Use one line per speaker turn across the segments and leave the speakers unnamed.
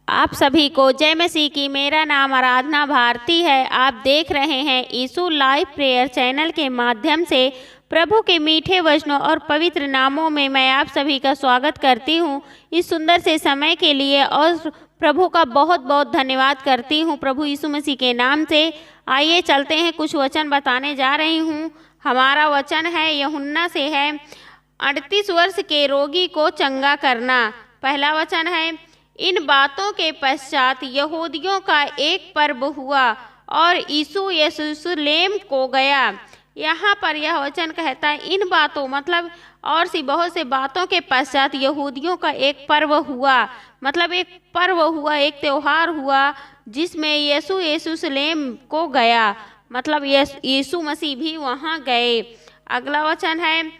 आप सभी को जय मसीह की। मेरा नाम आराधना भारती है। आप देख रहे हैं यीशु लाइव प्रेयर चैनल के माध्यम से। प्रभु के मीठे वचनों और पवित्र नामों में मैं आप सभी का स्वागत करती हूँ इस सुंदर से समय के लिए, और प्रभु का बहुत बहुत धन्यवाद करती हूँ प्रभु यीशु मसीह के नाम से। आइए चलते हैं, कुछ वचन बताने जा रही हूँ। हमारा वचन है यूहन्ना से है, 38 वर्ष के रोगी को चंगा करना। पहला वचन है, इन बातों के पश्चात यहूदियों का एक पर्व हुआ और यीशु यरूशलेम को गया। यहाँ पर यह वचन कहता है इन बातों मतलब और सी बहुत से बातों के पश्चात यहूदियों का एक पर्व हुआ, मतलब एक पर्व हुआ, एक त्यौहार हुआ जिसमें यीशु यरूशलेम को गया, मतलब यीशु मसीह भी वहाँ गए। अगला वचन है,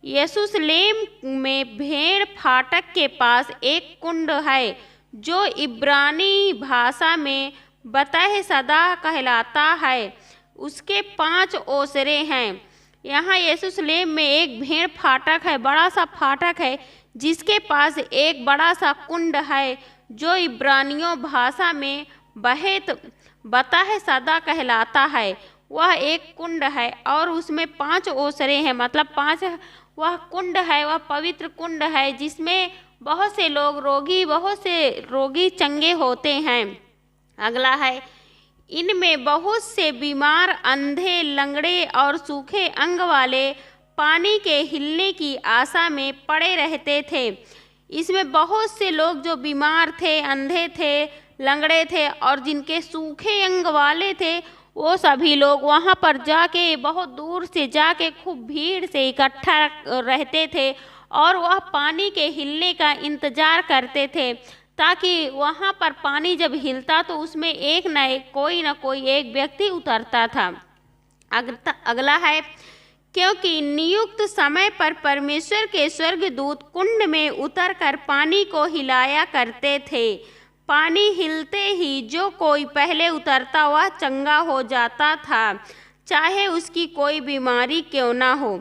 यरूशलेम में भेड़ फाटक के पास एक कुंड है जो इब्रानी भाषा में बतहसदा कहलाता है। उसके 5 ओसरे हैं। यहाँ यरूशलेम में एक भेड़ फाटक है, बड़ा सा फाटक है जिसके पास एक बड़ा सा कुंड है जो इब्रानियों भाषा में बतहसदा कहलाता है। वह एक कुंड है और उसमें 5 ओसरे हैं, मतलब 5 वह कुंड है, वह पवित्र कुंड है जिसमें बहुत से रोगी चंगे होते हैं। अगला है, इनमें बहुत से बीमार, अंधे, लंगड़े और सूखे अंग वाले पानी के हिलने की आशा में पड़े रहते थे। इसमें बहुत से लोग जो बीमार थे, अंधे थे, लंगड़े थे और जिनके सूखे अंग वाले थे, वो सभी लोग वहाँ पर जाके, बहुत दूर से जाके खूब भीड़ से इकट्ठा रहते थे और वह पानी के हिलने का इंतज़ार करते थे, ताकि वहाँ पर पानी जब हिलता तो उसमें कोई ना कोई एक व्यक्ति उतरता था। अगला है, क्योंकि नियुक्त समय पर परमेश्वर के स्वर्गदूत कुंड में उतरकर पानी को हिलाया करते थे। पानी हिलते ही जो कोई पहले उतरता वह चंगा हो जाता था, चाहे उसकी कोई बीमारी क्यों ना हो।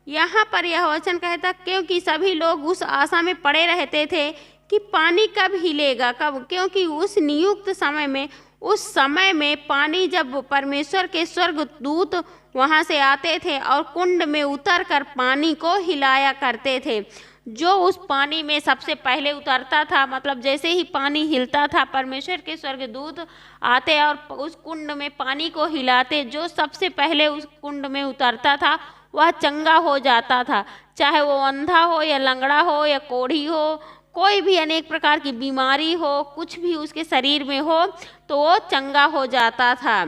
यहाँ पर यह वचन कहता क्योंकि सभी लोग उस आशा में पड़े रहते थे कि पानी कब हिलेगा, कब, क्योंकि उस नियुक्त समय में, उस समय में पानी जब परमेश्वर के स्वर्गदूत वहाँ से आते थे और कुंड में उतरकर पानी को हिलाया करते थे। जो उस पानी में सबसे पहले उतरता था, मतलब जैसे ही पानी हिलता था परमेश्वर के स्वर्गदूत आते और उस कुंड में पानी को हिलाते, जो सबसे पहले उस कुंड में उतरता था वह चंगा हो जाता था, चाहे वो अंधा हो या लंगड़ा हो या कोढ़ी हो, कोई भी अनेक प्रकार की बीमारी हो, कुछ भी उसके शरीर में हो तो वो चंगा हो जाता था।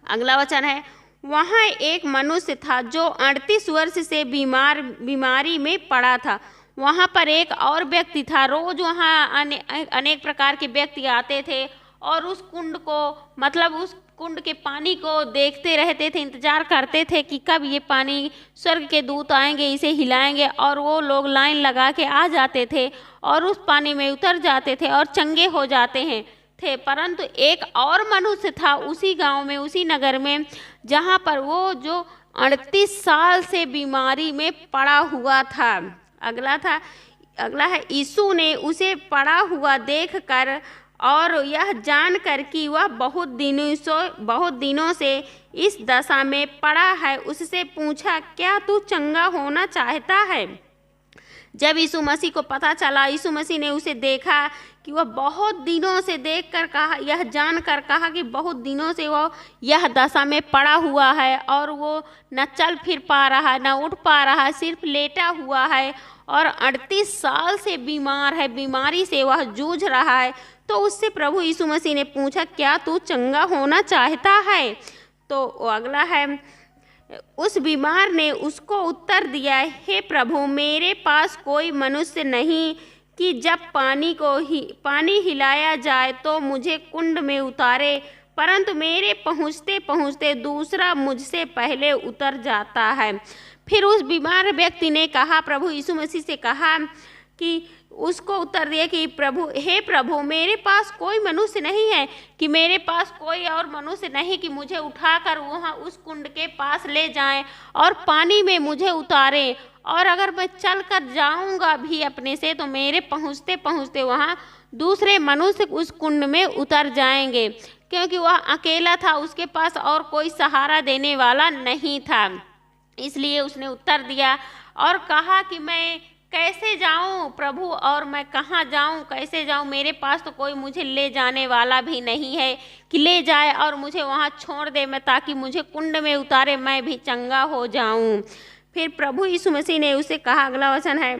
अगला वचन है, वहाँ एक मनुष्य था जो 38 वर्ष से बीमारी में पड़ा था। वहाँ पर एक और व्यक्ति था। रोज वहाँ अनेक प्रकार के व्यक्ति आते थे और उस कुंड को, मतलब उस कुंड के पानी को देखते रहते थे, इंतजार करते थे कि कब ये पानी, स्वर्ग के दूत आएंगे, इसे हिलाएंगे, और वो लोग लाइन लगा के आ जाते थे और उस पानी में उतर जाते थे और चंगे हो जाते थे। परंतु एक और मनुष्य था उसी गांव में, उसी नगर में, जहां पर वो जो 38 साल से बीमारी में पड़ा हुआ था। अगला है, यीशु ने उसे पड़ा हुआ देखकर और यह जानकर कि वह बहुत दिनों से इस दशा में पड़ा है, उससे पूछा, क्या तू चंगा होना चाहता है? जब यीशु मसीह को पता चला, यीशु मसीह ने उसे देखा कि वह बहुत दिनों से, देखकर कहा, यह जानकर कहा कि बहुत दिनों से वो यह दशा में पड़ा हुआ है और वो न चल फिर पा रहा है, न उठ पा रहा है, सिर्फ लेटा हुआ है और 38 साल से बीमार है, बीमारी से वह जूझ रहा है। तो उससे प्रभु यीशु मसीह ने पूछा, क्या तू चंगा होना चाहता है? तो अगला है, उस बीमार ने उसको उत्तर दिया, हे प्रभु, मेरे पास कोई मनुष्य नहीं कि जब पानी हिलाया जाए तो मुझे कुंड में उतारे, परंतु मेरे पहुँचते पहुँचते दूसरा मुझसे पहले उतर जाता है। फिर उस बीमार व्यक्ति ने कहा, प्रभु यीशु मसीह से कहा कि उसको उत्तर दिया कि हे प्रभु, मेरे पास कोई मनुष्य नहीं है, कि मेरे पास कोई और मनुष्य नहीं कि मुझे उठाकर वहाँ उस कुंड के पास ले जाएं और पानी में मुझे उतारें, और अगर मैं चल कर जाऊँगा भी अपने से तो मेरे पहुँचते पहुँचते वहाँ दूसरे मनुष्य उस कुंड में उतर जाएंगे, क्योंकि वह अकेला था, उसके पास और कोई सहारा देने वाला नहीं था। इसलिए उसने उत्तर दिया और कहा कि मैं कैसे जाऊं प्रभु, और मैं कहाँ जाऊं, कैसे जाऊं, मेरे पास तो कोई मुझे ले जाने वाला भी नहीं है कि ले जाए और मुझे वहाँ छोड़ दे, मैं ताकि मुझे कुंड में उतारे, मैं भी चंगा हो जाऊं। फिर प्रभु यीशु मसीह ने उसे कहा, अगला वचन है,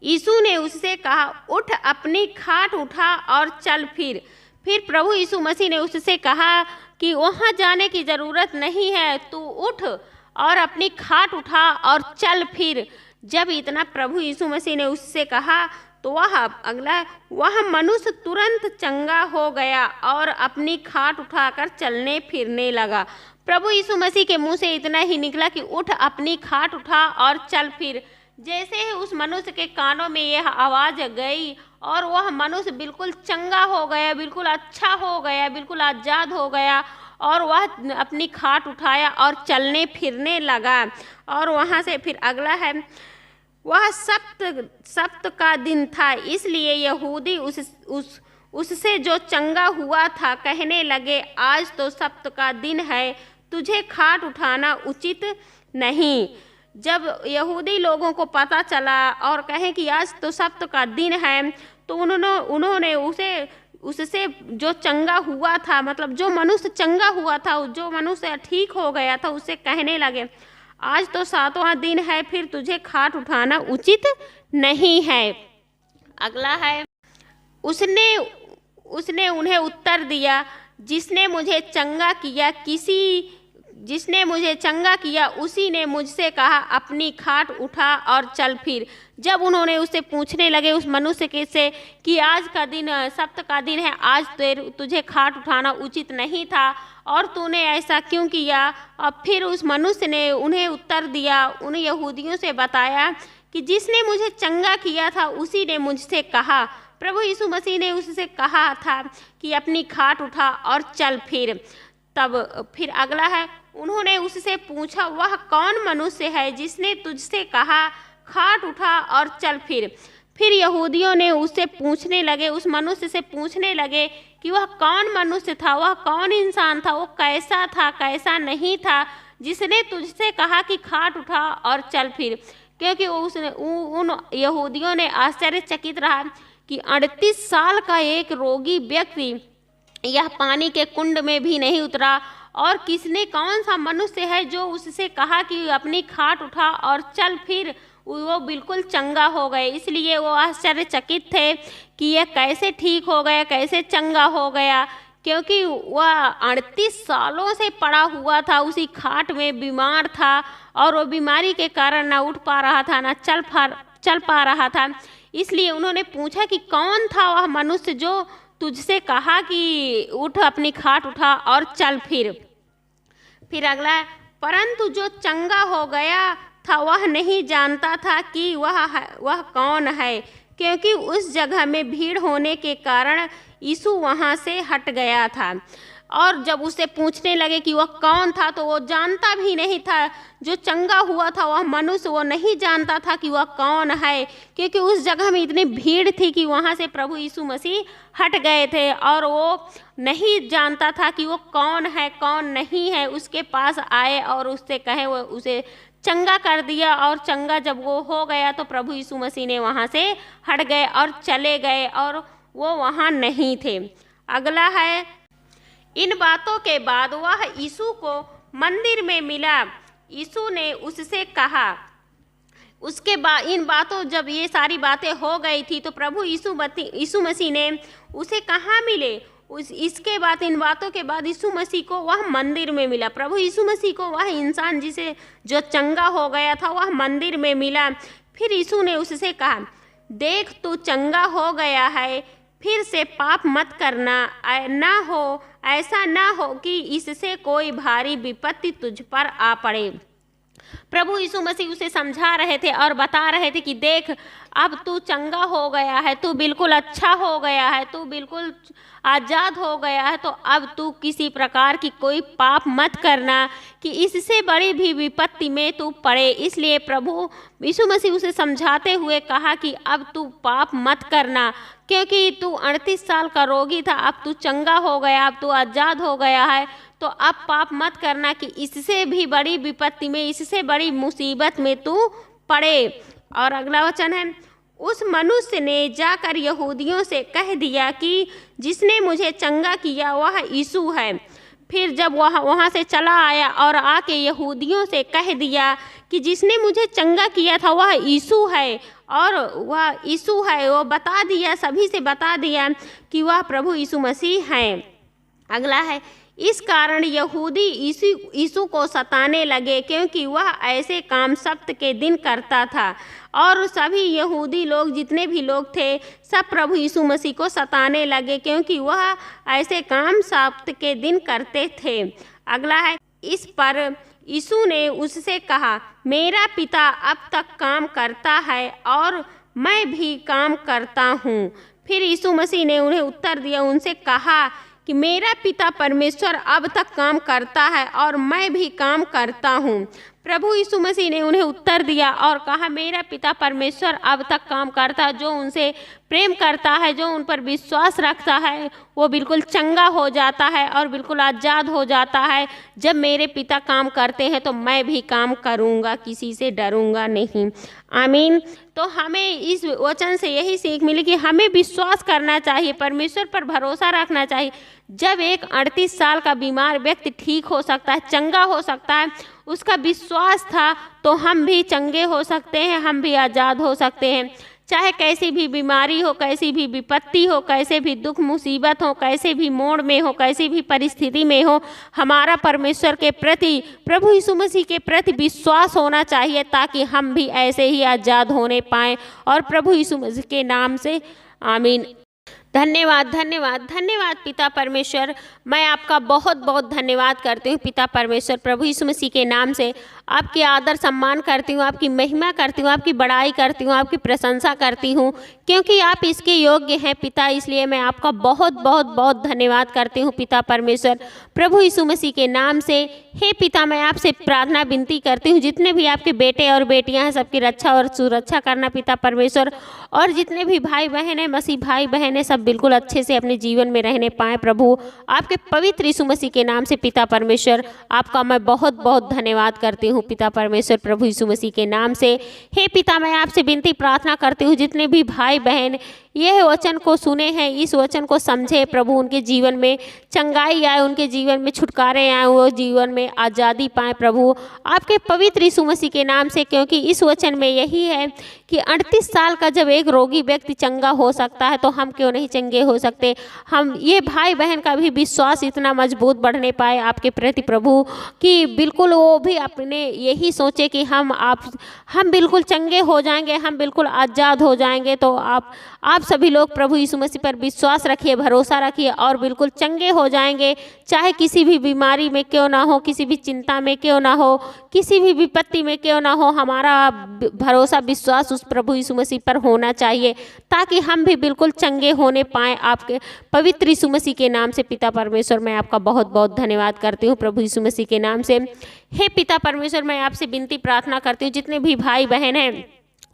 यीशु ने उससे कहा, उठ, अपनी खाट उठा और चल फिर प्रभु यीशु मसीह ने उससे कहा कि वहाँ जाने की ज़रूरत नहीं है, तू उठ और अपनी खाट उठा और चल फिर। जब इतना प्रभु यीशु मसीह ने उससे कहा तो वह मनुष्य तुरंत चंगा हो गया और अपनी खाट उठाकर चलने फिरने लगा। प्रभु यीशु मसीह के मुंह से इतना ही निकला कि उठ, अपनी खाट उठा और चल फिर। जैसे ही उस मनुष्य के कानों में यह आवाज़ गई और वह मनुष्य बिल्कुल चंगा हो गया, बिल्कुल अच्छा हो गया, बिल्कुल आज़ाद हो गया और वह अपनी खाट उठाया और चलने फिरने लगा। और वहाँ से फिर अगला है, वह सब्त का दिन था, इसलिए यहूदी उससे जो चंगा हुआ था कहने लगे, आज तो सब्त का दिन है, तुझे खाट उठाना उचित नहीं। जब यहूदी लोगों को पता चला और कहे कि आज तो सब्त का दिन है, तो उन्होंने उससे जो चंगा हुआ था, मतलब जो मनुष्य चंगा हुआ था, जो मनुष्य ठीक हो गया था, उससे कहने लगे, आज तो सातवां दिन है, फिर तुझे खाट उठाना उचित नहीं है। अगला है, उसने उन्हें उत्तर दिया, जिसने मुझे चंगा किया उसी ने मुझसे कहा, अपनी खाट उठा और चल फिर। जब उन्होंने उससे पूछने लगे उस मनुष्य के से कि आज का दिन सब्त का दिन है, आज तुझे खाट उठाना उचित नहीं था और तूने ऐसा क्यों किया। और फिर उस मनुष्य ने उन्हें उत्तर दिया, उन यहूदियों से बताया कि जिसने मुझे चंगा किया था उसी ने मुझसे कहा, प्रभु यीशु मसीह ने उससे कहा था कि अपनी खाट उठा और चल फिर। तब फिर अगला है, उन्होंने उससे पूछा, वह कौन मनुष्य है जिसने तुझसे कहा, खाट उठा और चल फिर यहूदियों ने उससे पूछने लगे, उस मनुष्य से पूछने लगे कि वह कौन मनुष्य था, वह कौन इंसान था, वो कैसा था, कैसा नहीं था, जिसने तुझसे कहा कि खाट उठा और चल फिर। क्योंकि उन यहूदियों ने आश्चर्यचकित रहा कि 38 साल का एक रोगी व्यक्ति यह पानी के कुंड में भी नहीं उतरा, और कौन सा मनुष्य है जो उससे कहा कि अपनी खाट उठा और चल फिर, वो बिल्कुल चंगा हो गए। इसलिए वो आश्चर्यचकित थे कि यह कैसे ठीक हो गया, कैसे चंगा हो गया, क्योंकि वह 38 सालों से पड़ा हुआ था, उसी खाट में बीमार था और वो बीमारी के कारण ना उठ पा रहा था, ना चल पा रहा था। इसलिए उन्होंने पूछा कि कौन था वह मनुष्य जो तुझसे कहा कि उठ, अपनी खाट उठा और चल फिर अगला, परंतु जो चंगा हो गया था वह नहीं जानता था कि वह कौन है, क्योंकि उस जगह में भीड़ होने के कारण यीशु वहाँ से हट गया था। और जब उससे पूछने लगे कि वह कौन था, तो वो जानता भी नहीं था। जो चंगा हुआ था वह मनुष्य, वो नहीं जानता था कि वह कौन है, क्योंकि उस जगह में इतनी भीड़ थी कि वहाँ से प्रभु यीशु मसीह हट गए थे और वो नहीं जानता था कि वो कौन है, कौन नहीं है। उसके पास आए और उससे कहे, वो उसे चंगा कर दिया, और चंगा जब वो हो गया तो प्रभु यीशु मसीह ने वहाँ से हट गए और चले गए और वो वहाँ नहीं थे। अगला है, इन बातों के बाद वह यीशु को मंदिर में मिला। यीशु ने उससे कहा, उसके बाद इन बातों, जब ये सारी बातें हो गई थी तो प्रभु यीशु मसीह ने उसे कहाँ मिले। इसके बाद, इन बातों के बाद यीशु मसीह को वह मंदिर में मिला। प्रभु यीशु मसीह को वह इंसान जो चंगा हो गया था वह मंदिर में मिला। फिर यीशु ने उससे कहा, देख, तू चंगा हो गया है, फिर से पाप मत करना, ऐसा ना हो कि इससे कोई भारी विपत्ति तुझ पर आ पड़े। प्रभु यीशु मसीह उसे समझा रहे थे और बता रहे थे कि देख, अब तू चंगा हो गया है, तू बिल्कुल अच्छा हो गया है, तू बिल्कुल आज़ाद हो गया है, तो अब तू किसी प्रकार की कोई पाप मत करना कि इससे बड़ी भी विपत्ति में तू पड़े। इसलिए प्रभु यीशु मसीह उसे समझाते हुए कहा कि अब तू पाप मत करना, क्योंकि तू 38 साल का रोगी था, अब तू चंगा हो गया, अब तू आज़ाद हो गया है, तो अब पाप मत करना कि इससे भी बड़ी विपत्ति में, इससे बड़ी मुसीबत में तू पड़े। और अगला वचन है, उस मनुष्य ने जाकर यहूदियों से कह दिया कि जिसने मुझे चंगा किया वह यीशु है। फिर जब वह वहाँ से चला आया और आके यहूदियों से कह दिया कि जिसने मुझे चंगा किया था वह यीशु है, और वह यीशु है, वो बता दिया, सभी से बता दिया कि वह प्रभु यीशु मसीह हैं। अगला है, इस कारण यहूदी यीशु को सताने लगे, क्योंकि वह ऐसे काम सब्त के दिन करता था। और सभी यहूदी लोग, जितने भी लोग थे, सब प्रभु यीशु मसीह को सताने लगे, क्योंकि वह ऐसे काम सब्त के दिन करते थे। अगला है, इस पर यीशु ने उससे कहा, मेरा पिता अब तक काम करता है और मैं भी काम करता हूँ। फिर यीशु मसीह ने उन्हें उत्तर दिया, उनसे कहा कि मेरा पिता परमेश्वर अब तक काम करता है और मैं भी काम करता हूँ। प्रभु यीशु मसीह ने उन्हें उत्तर दिया और कहा, मेरा पिता परमेश्वर अब तक काम करता है। जो उनसे प्रेम करता है, जो उन पर विश्वास रखता है, वो बिल्कुल चंगा हो जाता है और बिल्कुल आज़ाद हो जाता है। जब मेरे पिता काम करते हैं तो मैं भी काम करूँगा, किसी से डरूँगा नहीं। आमीन। तो हमें इस वचन से यही सीख मिली कि हमें विश्वास करना चाहिए, परमेश्वर पर भरोसा रखना चाहिए। जब एक 38 साल का बीमार व्यक्ति ठीक हो सकता है, चंगा हो सकता है, उसका विश्वास था, तो हम भी चंगे हो सकते हैं, हम भी आज़ाद हो सकते हैं। चाहे कैसी भी बीमारी हो, कैसी भी विपत्ति हो, कैसे भी दुख मुसीबत हो, कैसे भी मोड़ में हो, कैसी भी परिस्थिति में हो, हमारा परमेश्वर के प्रति, प्रभु यीशु मसीह के प्रति विश्वास होना चाहिए, ताकि हम भी ऐसे ही आज़ाद होने पाएँ। और प्रभु यीशु मसीह के नाम से आमीन। धन्यवाद, धन्यवाद, धन्यवाद पिता परमेश्वर। मैं आपका बहुत बहुत धन्यवाद करती हूँ पिता परमेश्वर। प्रभु यीशु मसीह के नाम से आपकी आदर सम्मान करती हूँ, आपकी महिमा करती हूँ, आपकी बड़ाई करती हूँ, आपकी प्रशंसा करती हूँ, क्योंकि आप इसके योग्य हैं पिता। इसलिए मैं आपका बहुत बहुत बहुत धन्यवाद करती हूँ पिता परमेश्वर। प्रभु यीशु मसीह के नाम से हे पिता, मैं आपसे प्रार्थना विनती करती हूँ, जितने भी आपके बेटे और बेटियाँ हैं, सबकी रक्षा और सुरक्षा करना पिता परमेश्वर। और जितने भी भाई बहन हैं, मसीह भाई बहन हैं, सब बिल्कुल अच्छे से अपने जीवन में रहने पाएँ। प्रभु आपके पवित्र यीशु मसीह के नाम से पिता परमेश्वर, आपका मैं बहुत बहुत धन्यवाद करती हूँ पिता परमेश्वर। प्रभु यीशु मसीह के नाम से हे पिता, मैं आपसे विनती प्रार्थना करती हूँ, जितने भी भाई बहन यह वचन को सुने हैं, इस वचन को समझे प्रभु, उनके जीवन में चंगाई आए, उनके जीवन में छुटकारे आए, वो जीवन में आज़ादी पाएँ प्रभु आपके पवित्र यीशु मसीह के नाम से। क्योंकि इस वचन में यही है कि 38 साल का जब एक रोगी व्यक्ति चंगा हो सकता है, तो हम क्यों नहीं चंगे हो सकते। हम ये भाई बहन का भी विश्वास इतना मजबूत बढ़ने पाए आपके प्रति प्रभु, कि बिल्कुल वो भी अपने यही सोचे कि हम बिल्कुल चंगे हो जाएंगे, हम बिल्कुल आज़ाद हो जाएंगे। तो आप सभी लोग प्रभु यीशु मसीह पर विश्वास रखिए, भरोसा रखिए और बिल्कुल चंगे हो जाएंगे। चाहे किसी भी बीमारी में क्यों ना हो, किसी भी चिंता में क्यों ना हो, किसी भी विपत्ति में क्यों ना हो, हमारा भरोसा विश्वास उस प्रभु यीशु मसीह पर होना चाहिए, ताकि हम भी बिल्कुल चंगे होने पाएँ आपके पवित्र यीशु मसीह के नाम से। पिता परमेश्वर, मैं आपका बहुत बहुत धन्यवाद करती हूँ प्रभु यीशु मसीह के नाम से। हे पिता परमेश्वर, मैं आपसे विनती प्रार्थना करती हूँ, जितने भी भाई बहन हैं,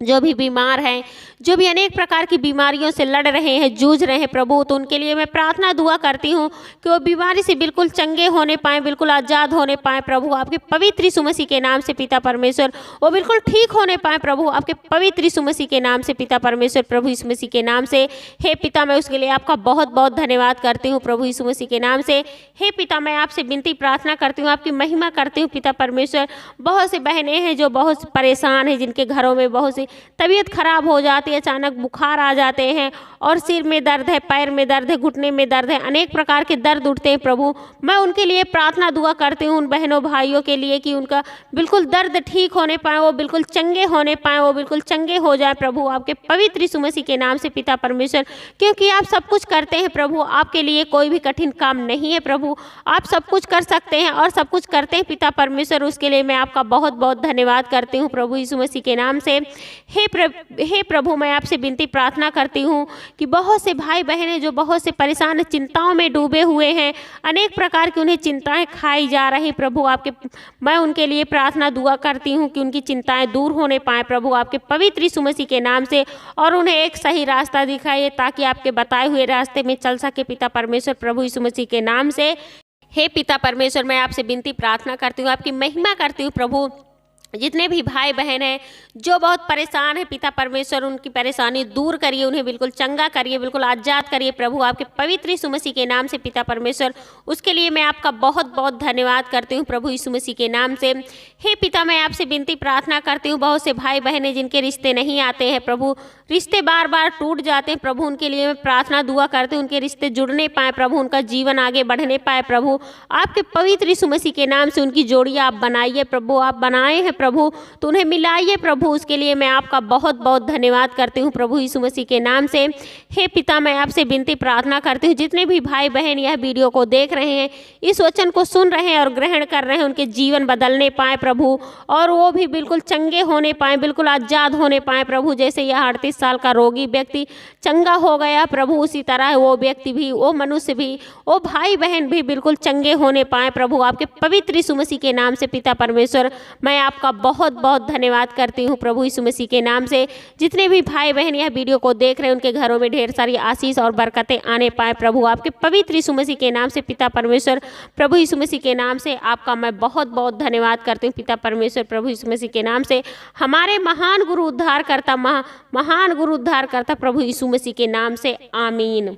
जो भी बीमार हैं, जो भी अनेक प्रकार की बीमारियों से लड़ रहे हैं, जूझ रहे हैं प्रभु, तो उनके लिए मैं प्रार्थना दुआ करती हूँ कि वो बीमारी से बिल्कुल चंगे होने पाएँ, बिल्कुल आज़ाद होने पाएँ प्रभु आपके पवित्र यीशु मसीह के नाम से। पिता परमेश्वर, वो बिल्कुल ठीक होने पाएँ प्रभु आपके पवित्र यीशु मसीह के नाम से। पिता परमेश्वर, प्रभु यीशु मसीह के नाम से हे पिता, मैं उसके लिए आपका बहुत बहुत धन्यवाद करती हूँ प्रभु यीशु मसीह के नाम से। हे पिता, मैं आपसे विनती प्रार्थना करती हूँ, आपकी महिमा करती हूँ पिता परमेश्वर। बहुत से बहनें हैं जो बहुत परेशान हैं, जिनके घरों में बहुत सी तबीयत खराब हो जाती है, अचानक बुखार आ जाते हैं और सिर में दर्द है, पैर में दर्द है, घुटने में दर्द है, अनेक प्रकार के दर्द उठते हैं प्रभु। मैं उनके लिए प्रार्थना दुआ करती हूँ उन बहनों भाइयों के लिए कि उनका बिल्कुल दर्द ठीक होने पाए, वो बिल्कुल चंगे होने पाए, वो बिल्कुल चंगे हो जाए प्रभु, आपके पवित्र यीशु मसीह के नाम से पिता परमेश्वर। क्योंकि आप सब कुछ करते हैं प्रभु, आपके लिए कोई भी कठिन काम नहीं है प्रभु, आप सब कुछ कर सकते हैं और सब कुछ करते हैं पिता परमेश्वर। उसके लिए मैं आपका बहुत बहुत धन्यवाद करती हूँ प्रभु यीशु मसीह के नाम से। हे प्रभु, मैं आपसे विनती प्रार्थना करती हूँ कि बहुत से भाई बहनें जो बहुत से परेशान चिंताओं में डूबे हुए हैं, अनेक प्रकार की उन्हें चिंताएं खाई जा रही प्रभु, मैं उनके लिए प्रार्थना दुआ करती हूँ कि उनकी चिंताएं दूर होने पाए प्रभु, आपके पवित्र यीशु मसीह के नाम से, और उन्हें एक सही रास्ता दिखाइए ताकि आपके बताए हुए रास्ते में चल सके पिता परमेश्वर, प्रभु यीशु मसीह के नाम से। हे पिता परमेश्वर, मैं आपसे विनती प्रार्थना करती हूँ, आपकी महिमा करती हूँ प्रभु। जितने भी भाई बहन हैं जो बहुत परेशान है पिता परमेश्वर, उनकी परेशानी दूर करिए, उन्हें बिल्कुल चंगा करिए, बिल्कुल आज़ाद करिए प्रभु, आपके पवित्र यीशु मसीह के नाम से पिता परमेश्वर। उसके लिए मैं आपका बहुत बहुत धन्यवाद करती हूँ प्रभु यीशु मसीह के नाम से। हे पिता, मैं आपसे विनती प्रार्थना करती हूँ, बहुत से भाई बहनें जिनके रिश्ते नहीं आते हैं प्रभु, रिश्ते बार बार टूट जाते हैं प्रभु, उनके लिए मैं प्रार्थना दुआ करती हूँ, उनके रिश्ते जुड़ने पाए प्रभु, उनका जीवन आगे बढ़ने पाए प्रभु, आपके पवित्र यीशु मसीह के नाम से उनकी जोड़ियाँ आप बनाइए प्रभु, आप बनाए हैं प्रभु तो उन्हें मिलाइए प्रभु। उसके लिए मैं आपका बहुत बहुत धन्यवाद करती हूँ प्रभु यीशु मसीह के नाम से। हे पिता, मैं आपसे विनती प्रार्थना करती हूँ, जितने भी भाई बहन यह वीडियो को देख रहे हैं, इस वचन को सुन रहे हैं और ग्रहण कर रहे हैं, उनके जीवन बदलने पाए प्रभु, और वो भी बिल्कुल चंगे होने पाए, बिल्कुल आज़ाद होने पाए प्रभु। जैसे यह 38 साल का रोगी व्यक्ति चंगा हो गया प्रभु, उसी तरह वो व्यक्ति भी, वो मनुष्य भी, वो भाई बहन भी बिल्कुल चंगे होने पाए प्रभु, आपके पवित्र यीशु मसीह के नाम से पिता परमेश्वर। मैं आपका बहुत बहुत धन्यवाद करती हूँ प्रभु यीशु मसीह के नाम से। जितने भी भाई बहन यह वीडियो को देख रहे हैं, उनके घरों में ढेर सारी आशीष और बरकतें आने पाए प्रभु, आपके पवित्र यीशु मसीह के नाम से पिता परमेश्वर, प्रभु यीशु मसीह के नाम से आपका मैं बहुत बहुत धन्यवाद करती हूँ पिता परमेश्वर, प्रभु यीशु मसीह के नाम से। हमारे महान गुरु उद्धारकर्ता, महान गुरु उद्धारकर्ता प्रभु यीशु मसीह के नाम से, आमीन।